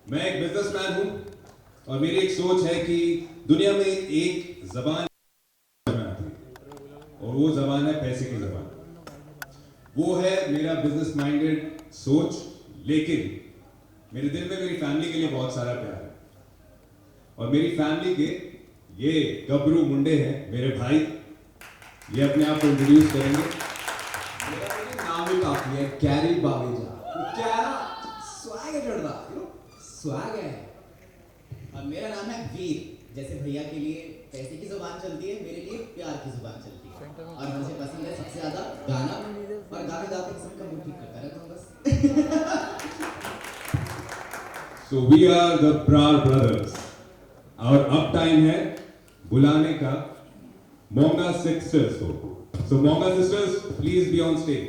मैं एक बिजनेसमैन हूं और मेरी एक सोच है कि दुनिया में एक जबान और वो जबान है पैसे की जबान। वो है मेरा बिजनेस माइंडेड सोच, लेकिन मेरे दिल में मेरी फैमिली के लिए बहुत सारा प्यार है और मेरी फैमिली के ये गबरू मुंडे हैं मेरे भाई। ये अपने आप को इंट्रोड्यूस करेंगे। मेरा नाम ही काफी है, कैरी बावेजा। क्या है ना, स्वैग है जोरदा, स्वैग है। और मेरा नाम है वीर। जैसे भैया के लिए पैसे की जुबान चलती है, मेरे लिए प्यार की जुबान चलती है। और मुझे पसंद है सबसे ज्यादा गाना, और गाने गाते सबका मूड ठीक करता रहता हूँ बस। So we are the Brar brothers और अब टाइम है बुलाने का मोंगा सिस्टर्स को। So Monga sisters please be on stage.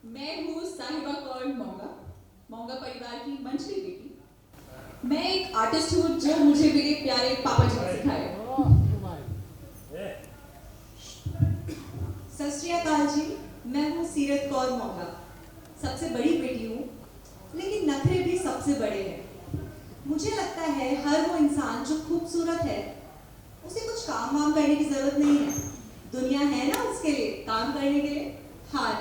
मैं हूँ साहिबा कौर मोंगा, मोंगा परिवार की मंझली बेटी। मैं एक आर्टिस्ट हूँ जो मुझे मेरे प्यारे पापा जी ने सिखाया। सत श्री अकाल जी, मैं हूँ सीरत कौर मोंगा, सबसे बड़ी बेटी हूँ, लेकिन नखरे भी सबसे बड़े हैं। मुझे लगता है हर वो इंसान जो खूबसूरत है उसे कुछ काम वाम करने की जरूरत नहीं है। दुनिया है ना उसके लिए, काम करने के लिए। हाँ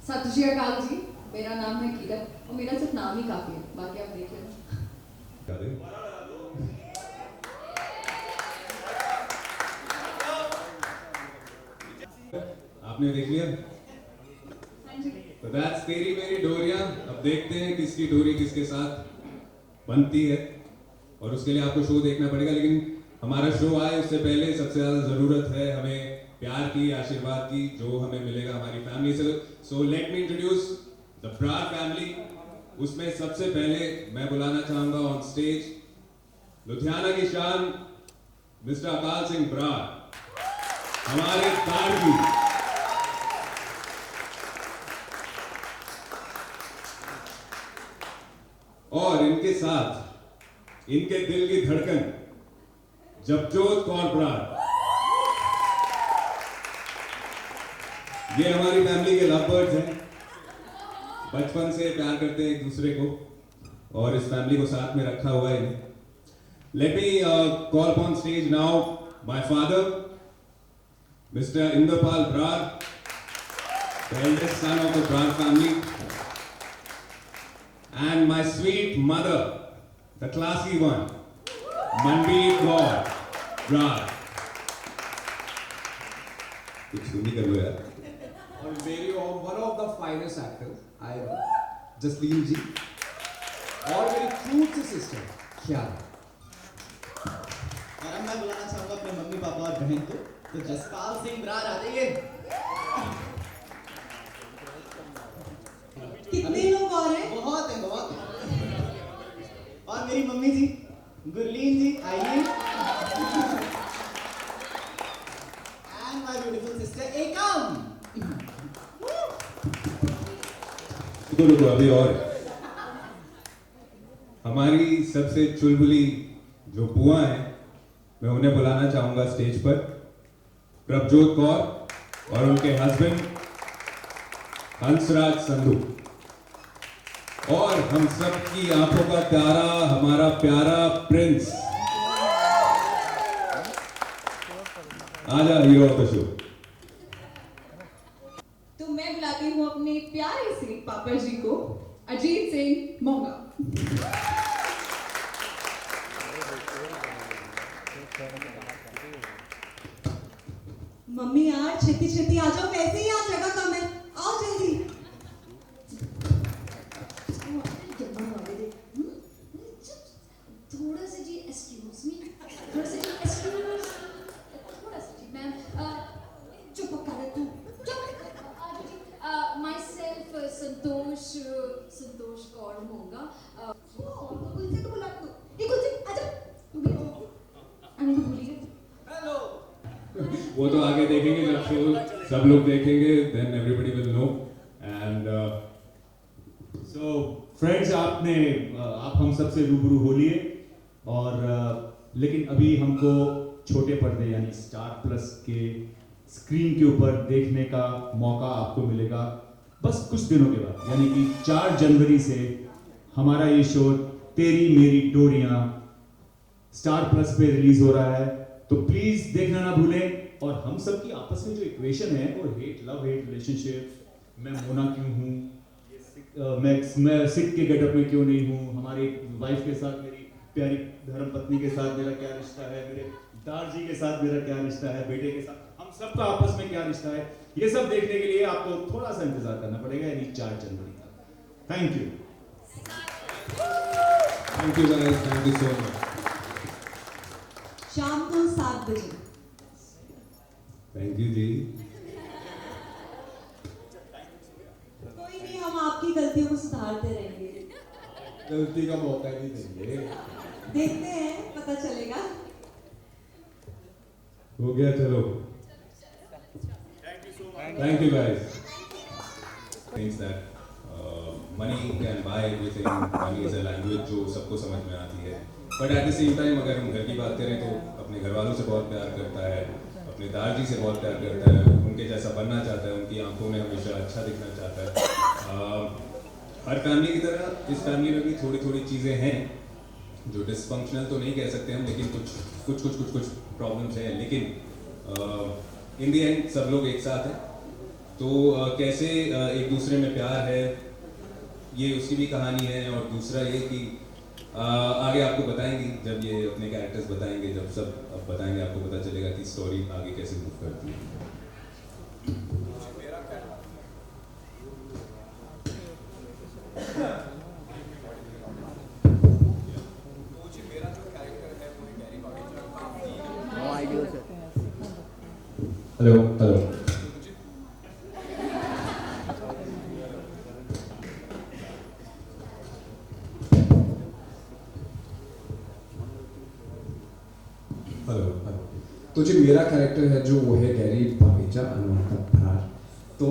सत श्री अकाल जी, मेरा नाम है कीरत और मेरा सिर्फ नाम ही काफी है, बाकी आप देख लेना। आपने देख लिया? तो दैट्स तेरी मेरी डोरियां। अब देखते हैं किसकी डोरी किसके साथ बनती है और उसके लिए आपको शो देखना पड़ेगा। लेकिन हमारा शो आए उससे पहले सबसे ज्यादा जरूरत है हमें प्यार की, आशीर्वाद की, जो हमें मिलेगा हमारी फैमिली से। So let me introduce the Brar family. उसमें सबसे पहले मैं बुलाना चाहूंगा ऑन स्टेज लुधियाना की शान मिस्टर अकाल सिंह ब्रार, हमारे तारगी। और इनके साथ इनके दिल की धड़कन जपजोत कौर ब्रार। ये हमारी फैमिली के लव बर्ड्स हैं, बचपन से प्यार करते हैं एक दूसरे को और इस फैमिली को साथ में रखा हुआ है इन्हें। Let me call on stage now my father mister Indrapal Brar, the eldest son of the Brar family, and my sweet mother, the classy one, Mandeep Kaur Brar। कुछ सुनी करो यार। और मेरी one of the finest actors I Jasleen ji, और मेरी cute सी sister क्या। और अब मैं बुलाना चाहूंगा अपने मम्मी पापा और बहन को, तो जसपाल सिंह ब्रार आ जाइए। कितने लोग और हैं? बहुत है, बहुत है। और मेरी मम्मी जी गुरलीन जी आइए। एंड माय ब्यूटीफुल सिस्टर एकम। रुको अभी और हमारी सबसे चुलबुली जो बुआ है मैं उन्हें बुलाना चाहूंगा स्टेज पर, प्रभजोत कौर और उनके हस्बैंड हंसराज संधू। और हम सब की आंखों का तारा हमारा प्यारा प्रिंस, आजा हीरो ऑफ द शो। तो मैं बुलाती हूँ अपने प्यारे से पापा जी को, अजीत सिंह मोंगा। मम्मी यार छेती छेती आ जाओ, वैसे ही आज जगह कम है, आओ जल्दी। थोड़ा सा जी एक्सक्यूज मी, थोड़ा सा जी एक्सक्यूज, थोड़ा सा जी मैम, चुप कर तू, माई सेल्फ संतोष, संतोष कौर मोंगा। कुलसे को बुला दो, ये कुलसे आजा, तू भी आओ। अरे तो भूली गई। हेलो। वो तो आगे देखेंगे जब शो सब लोग देखेंगे, then everybody will know. And so friends, आप हम सबसे रूबरू हो लिए और लेकिन अभी हमको छोटे पर्दे यानी स्टार प्लस के स्क्रीन के ऊपर देखने का मौका आपको मिलेगा बस कुछ दिनों के बाद, यानी कि 4 जनवरी से हमारा ये शो तेरी मेरी डोरियां स्टार प्लस पे रिलीज हो रहा है। तो प्लीज देखना ना भूलें। और हम सब की आपस में जो इक्वेशन है वो लव हेट रिलेशनशिप, मैं मोना क्यों हूँ, मैं सिख के गेटअप में क्यों नहीं हूँ, हमारी वाइफ के साथ, मेरी प्यारी धर्म पत्नी के साथ मेरा क्या रिश्ता है, मेरे दारजी के साथ मेरा क्या रिश्ता है, बेटे के साथ हम सबका आपस में क्या रिश्ता है, ये सब देखने के लिए आपको थोड़ा सा इंतजार करना पड़ेगा, यानी 4 जनवरी तक। Thank you guys, thank you so much. शाम को 7 बजे। थैंक यू जी। कोई नहीं, हम आपकी गलतियों को सुधारते रहेंगे। गलती का मौका नहीं देंगे। देखते हैं, पता चलेगा। हो गया, चलो। Thank you guys. Things that money can buy everything. Money is a language जो सबको समझ में आती है। But at the same time अगर हम घर की बात करें तो अपने घर वालों से बहुत प्यार करता है, अपने दादाजी से बहुत प्यार करता है, उनके जैसा बनना चाहता है, उनकी आंखों में हमेशा अच्छा दिखना चाहता है। हर फैमिली की तरह इस फैमिली में भी थोड़ी थोड़ी चीज़ें हैं जो डिसफंक्शनल तो नहीं कह सकते हम, लेकिन कुछ प्रॉब्लम्स हैं, लेकिन इन दी एंड सब लोग एक साथ हैं। तो कैसे एक दूसरे में प्यार है, ये उसकी भी कहानी है। और दूसरा ये कि आगे आपको बताएंगे, जब ये अपने कैरेक्टर्स बताएंगे, जब सब अब बताएंगे, आपको पता चलेगा कि स्टोरी आगे कैसे मूव करती है। हेलो हेलो तो जो मेरा कैरेक्टर है जो वो है गैरी बागीचा, अनुमान का भरार। तो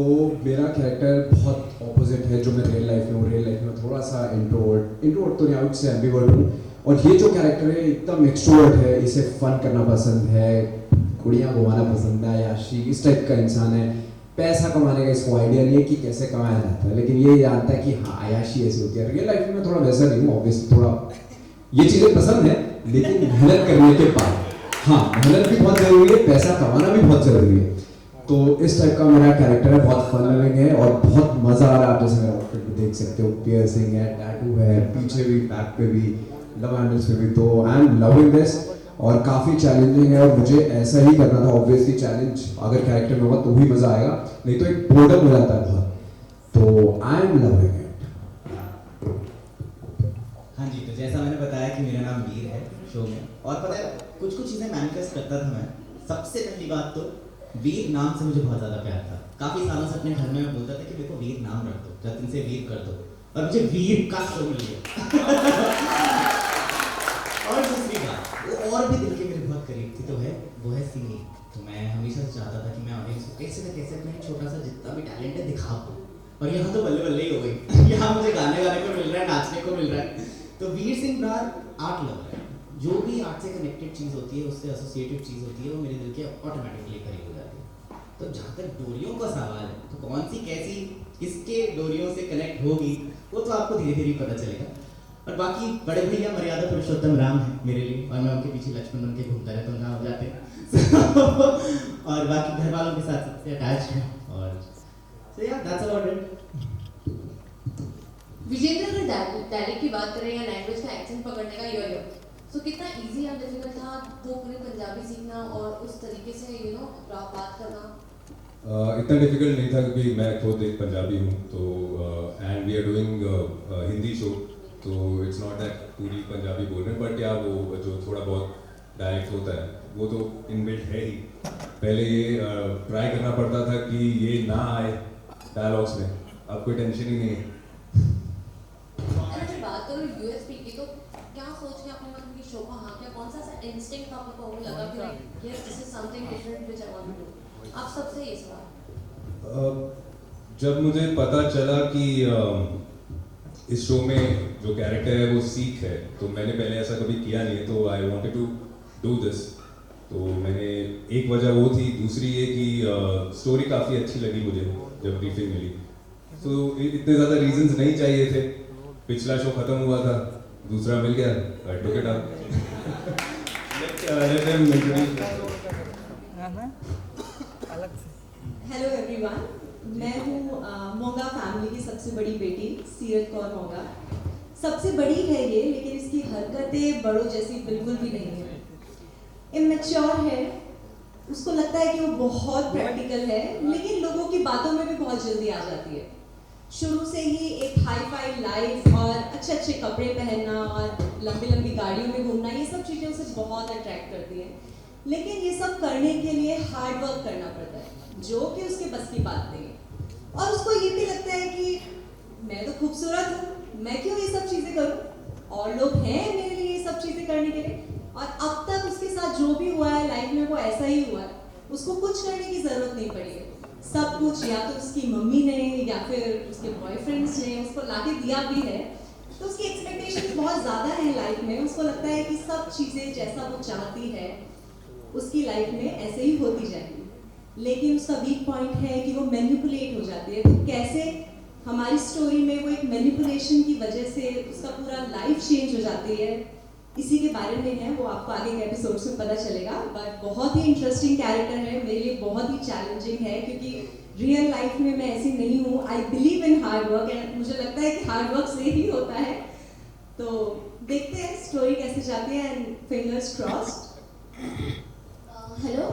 मेरा कैरेक्टर बहुत ऑपोजिट है जो मैं रियल लाइफ में हूँ। रियल लाइफ में थोड़ा सा इंट्रोवर्ट तो नहीं, आउट से एम्बिवर्ट हूँ। और ये जो कैरेक्टर है एकदम एक्सट्रोवर्ट है, इसे फन करना पसंद है, कुड़ियाँ घुमाना पसंद है, याशी इस टाइप का इंसान है। पैसा कमाने का इसको आइडिया नहीं है कि कैसे कमाया जाता है, लेकिन ये जानता है कि हाँ अयाशी ऐसी होती है। रियल लाइफ में थोड़ा वैसा नहीं हूँ, ऑब्वियसली थोड़ा ये चीज़ें पसंद है, लेकिन मेहनत करने के बाद हाँ मेहनत भी बहुत ज़रूरी है, पैसा कमाना भी बहुत ज़रूरी है। तो इस टाइप का मेरा कैरेक्टर है, बहुत फन लविंग है और बहुत मज़ा आ रहा है। आप जैसे मेरा आउटफिट भी देख सकते हो, पियर्सिंग है, टैटू है, पीछे भी, बैक पे भी, लव हैंडल्स पे भी। तो आई एम लविंग दिस और काफ़ी चैलेंजिंग है और मुझे ऐसा ही करना था। ऑब्वियसली चैलेंज अगर कैरेक्टर में होगा तो ही मज़ा आएगा, नहीं तो एक बोर्डम हो जाता है बहुत। तो आई एम लविंग इट। हाँ जी, तो जैसा मैंने बताया कि मेरा नाम वीर है शो में, और पता है कुछ चीज़ें मैनिफेस्ट करता था मैं। सबसे पहली बात तो वीर नाम से मुझे बहुत ज़्यादा प्यार था। काफ़ी सालों से अपने घर में मैं बोलता था कि देखो वीर नाम रख दो, जतिन से वीर कर दो, और मुझे वीर का शो मिल गया। और दूसरी बात, वो और भी दिल के मेरे बहुत करीब थी, तो वो है सिंगिंग। तो मैं हमेशा से चाहता था कि मैं ऑडियंस को कैसे न कैसे अपना छोटा सा जितना भी टैलेंट है दिखा पाऊँ, और यहाँ तो बल्ले बल्ले ही हो गई। यहाँ मुझे गाने को मिल रहा है, नाचने को मिल रहा है। तो वीर सिंह ब्रार आर्ट लवर है। जो भी आर्ट से कनेक्टेड चीज़ होती है, उससे एसोसिएटेड चीज़ होती है, वो मेरे दिल के ऑटोमेटिकली करीब हो जाती है। तो जहाँ तक डोरियों का सवाल है, तो कौन सी कैसी किसके डोरियों से कनेक्ट होगी वो तो आपको धीरे धीरे पता चलेगा। और बाकी बड़े भैया मर्यादा पुरुषोत्तम राम है मेरे लिए, और मैं उनके पीछे लक्ष्मण बन के घूमता रहता हूँ जहाँ हो जाते हैं। और बाकी घर वालों के साथ सबसे अटैच्ड है। और so yeah, that's about it. Vijendra, अगर डायलेक्ट की बात करें या लैंग्वेज का एक्सेंट पकड़ने का यो तो कितना इजी या डिफिकल्ट था वो पूरे पंजाबी सीखना और उस तरीके से बात करना? इतना डिफिकल्ट नहीं था क्योंकि मैं खुद एक पंजाबी हूँ, तो and we are doing Hindi show, तो इट्स नॉट दैट पूरी पंजाबी बोल रहे हैं, बट या वो जो थोड़ा बहुत डायलेक्ट होता है वो तो इनबिल्ट है ही। पहले ये ट्राई करना पड़ता था कि ये ना आए डायलॉग्स में, अब कोई टेंशन ही नहीं है। अगर बात करो यूएसपी की, तो क्या सोच के आपने मतलब कि शो को हाँ किया? कौन सा ऐसा इंस्टिंक्ट आपको लगा कि yes this is something different which I want to do? आप सबसे ये सवाल। जब मुझे पता चला कि इस शो में जो कैरेक्टर है वो सीख है, तो मैंने पहले ऐसा कभी किया नहीं है, तो I wanted to do this. तो मैंने एक वजह वो थी, दूसरी ये कि स्टोरी काफ़ी अच्छी लगी मुझे जब ब्रीफिंग मिली। सो इतने ज़्यादा रीजंस नहीं चाहिए थे। पिछला शो ख़त्म हुआ था, दूसरा मिल गया, I took it up. Hello everyone, मैं हूँ मोंगा फैमिली की सबसे बड़ी बेटी सीरत कौर मोंगा। सबसे बड़ी है ये, लेकिन इसकी हरकतें बड़ों जैसी बिल्कुल भी नहीं है। इमेच्योर है, उसको लगता है कि वो बहुत प्रैक्टिकल है, लेकिन लोगों की बातों में भी बहुत जल्दी आ जाती है। शुरू से ही एक हाई फाई लाइफ और अच्छे अच्छे कपड़े पहनना और लंबी लंबी गाड़ियों में घूमना, ये सब चीज़ें उसे बहुत अट्रैक्ट करती है। लेकिन ये सब करने के लिए हार्ड वर्क करना पड़ता है, जो कि उसके बस की बात नहीं है। और उसको ये भी लगता है कि मैं तो खूबसूरत हूँ, मैं क्यों ये सब चीज़ें करूँ, और लोग हैं मेरे लिए ये सब चीज़ें करने के लिए। और अब तक उसके साथ जो भी हुआ है लाइफ में वो ऐसा ही हुआ है, उसको कुछ करने की ज़रूरत नहीं पड़ी है। सब कुछ या तो उसकी मम्मी ने या फिर उसके बॉयफ्रेंड्स ने उसको लाके दिया भी है। तो उसकी एक्सपेक्टेशंस बहुत ज़्यादा हैं लाइफ में। उसको लगता है कि सब चीज़ें जैसा वो चाहती है उसकी लाइफ में ऐसे ही होती जाएगी। लेकिन उसका वीक पॉइंट है कि वो मैनिपुलेट हो जाती है। तो कैसे हमारी स्टोरी में वो एक मैनिपुलेशन की वजह से उसका पूरा लाइफ चेंज हो जाती है, इसी के बारे में है। वो आपको आगे के एपिसोड्स में पता चलेगा। बट बहुत ही इंटरेस्टिंग कैरेक्टर है, मेरे लिए बहुत ही चैलेंजिंग है, क्योंकि रियल लाइफ में मैं ऐसी नहीं हूँ। I believe in hard work and मुझे लगता है कि हार्ड वर्क से ही होता है। तो देखते हैं स्टोरी कैसे जाती है एंड फिंगर्स क्रॉस्ड। हेलो,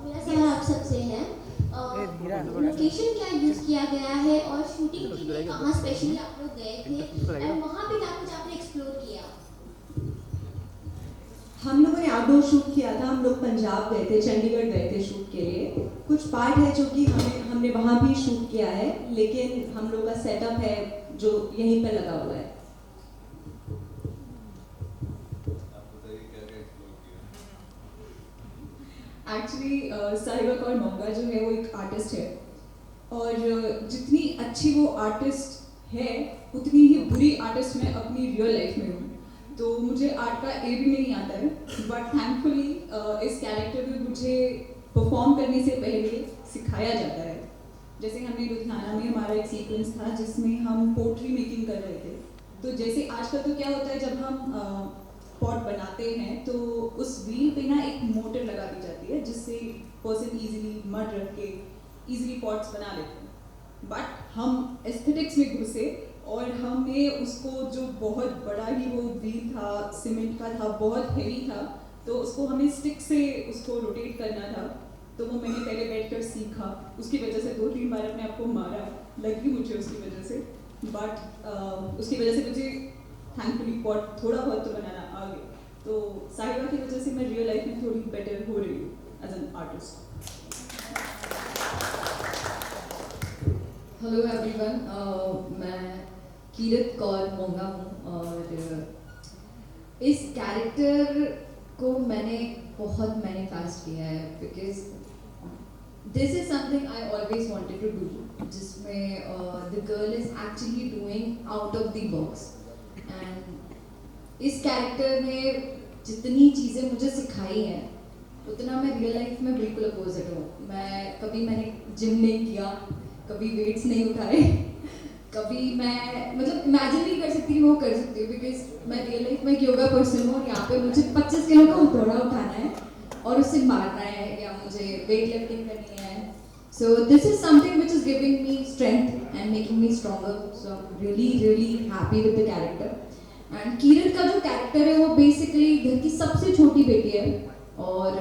मेरा सवाल आप सबसे है, लोकेशन क्या यूज़ किया गया है और शूटिंग के लिए कहाँ स्पेशली आप लोग गए थे और वहाँ पे क्या कुछ आपने एक्सप्लोर किया? हम लोगों ने आउटडोर शूट किया था। हम लोग पंजाब गए थे, चंडीगढ़ गए थे शूट के लिए। कुछ पार्ट है जो कि हमने वहाँ भी शूट किया है, लेकिन हम लोग का सेटअप है जो यहीं पर लगा हुआ है। एक्चुअली साहिबा कौर मोंगा जो है वो एक आर्टिस्ट है, और जितनी अच्छी वो आर्टिस्ट है उतनी ही बुरी आर्टिस्ट मैं अपनी रियल लाइफ में हूँ। तो मुझे आर्ट का ए भी नहीं आता है, बट थैंकफुली इस कैरेक्टर में मुझे परफॉर्म करने से पहले सिखाया जाता है। जैसे हमने लुधियाना में हमारा एक सीक्वेंस था जिसमें हम पोट्री मेकिंग कर रहे थे। तो जैसे आजकल तो क्या होता है, जब हम पॉट बनाते हैं तो उस व्हील पे ना एक मोटर लगा दी जाती है जिससे पर्सन इजीली मड रख के इजीली पॉट्स बना लेते हैं। बट हम एस्थेटिक्स में घुसे और हमने उसको, जो बहुत बड़ा ही वो व्हील था, सीमेंट का था, बहुत हेवी था, तो उसको हमें स्टिक से उसको रोटेट करना था। तो वो मैंने पहले बैठकर सीखा, उसकी वजह से 2-3 बार अपने आप को मारा, लगी मुझे उसकी वजह से। बट उसकी वजह से मुझे थैंकफुली पॉट थोड़ा बहुत तो बनाना आ गया। तो साहिबा की वजह से मैं रियल लाइफ में थोड़ी बेटर हो रही हूँ as an artist. Hello everyone, मैं कीरत कौर मोंगा हूँ, और इस कैरेक्टर को मैंने बहुत मैनिफेस्ट किया है, because this is something I always wanted to do, जिसमें the girl is actually doing out of the box. And इस कैरेक्टर ने जितनी चीज़ें मुझे सिखाई हैं उतना मैं रियल लाइफ में बिल्कुल अपोजिट हूँ। मैंने जिम नहीं किया, कभी वेट्स नहीं उठाए, कभी मैं मतलब इमेजिन नहीं कर सकती वो कर सकती हूँ, बिकॉज मैं रियल लाइफ में एक योगा पर्सन हूँ और यहाँ पे मुझे 25 किलो का हथौड़ा उठाना है और उससे मारना है, या मुझे वेट लिफ्टिंग करनी है। So this is something which is giving me strength and making me stronger. So I am really happy with the character. And Kirat का जो कैरेक्टर है वो बेसिकली घर की सबसे छोटी बेटी है और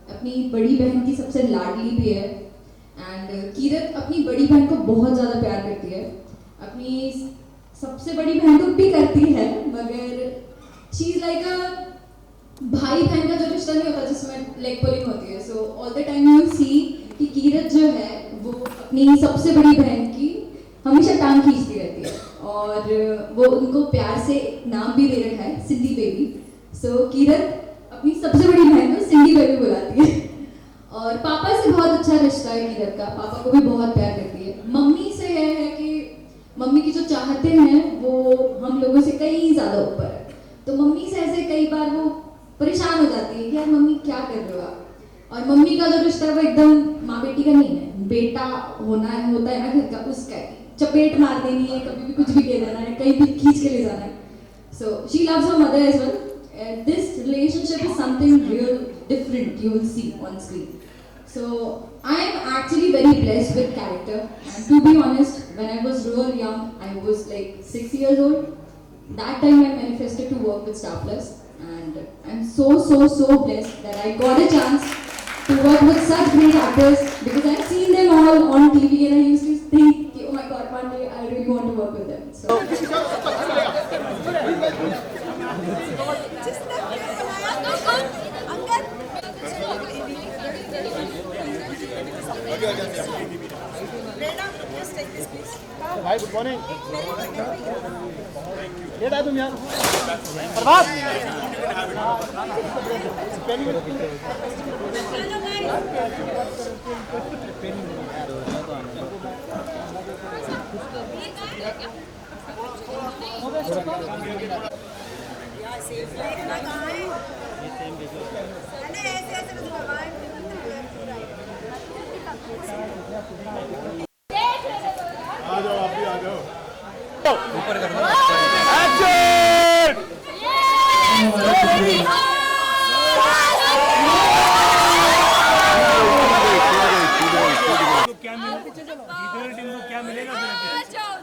अपनी बड़ी बहन की सबसे लाडली भी है। एंड कीरत अपनी बड़ी बहन को बहुत ज़्यादा प्यार करती है, अपनी सबसे बड़ी बहन को भी करती है, मगर चीज़ लाइक अ भाई बहन का जो रिश्ता नहीं होता जिसमें लेग पुलिंग होती है। So all the time you see कि कीरत जो है वो अपनी सबसे बड़ी बहन की हमेशा टांग खींचती रहती है, और वो उनको प्यार से नाम भी दे रखा है, सिंधी बेबी। सो कीरत अपनी सबसे बड़ी बहन को सिंधी बेबी बुलाती है। और पापा से बहुत अच्छा रिश्ता है कीरत का, पापा को भी बहुत प्यार करती है। मम्मी से यह है कि मम्मी की जो चाहते हैं वो हम लोगों से कई ज़्यादा ऊपर है, तो मम्मी से ऐसे कई बार वो परेशान हो जाती है कि यार मम्मी क्या कर रहे हो आप। और मम्मी का जो रिश्ता है वो एकदम माँ बेटी का नहीं है, बेटा होना है होता है ना घर का, उसका है। चपेट मार देनी है, कभी भी कुछ भी कह देना है, कहीं भी खींच के ले जाना है। So she loves her mother as well. This relationship is something real different you will see on screen. So I am actually very blessed with character, and to be honest, when I was real young, I was like 6 years old. That time I manifested to work with Star Plus, and I'm so blessed that I got a chance to work with such great actors, because I've seen them all on TV and I used to think, oh my God, one day I really want to work with them. So भाई good morning. Late आए तुम यार। प्रभात आ जाओ, आप भी आ जाओ। ऊपर कर दो। एक्शन! जीतने वाली टीम को क्या मिलेगा?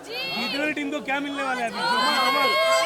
जीतने वाली टीम को क्या मिलने वाला है अभी?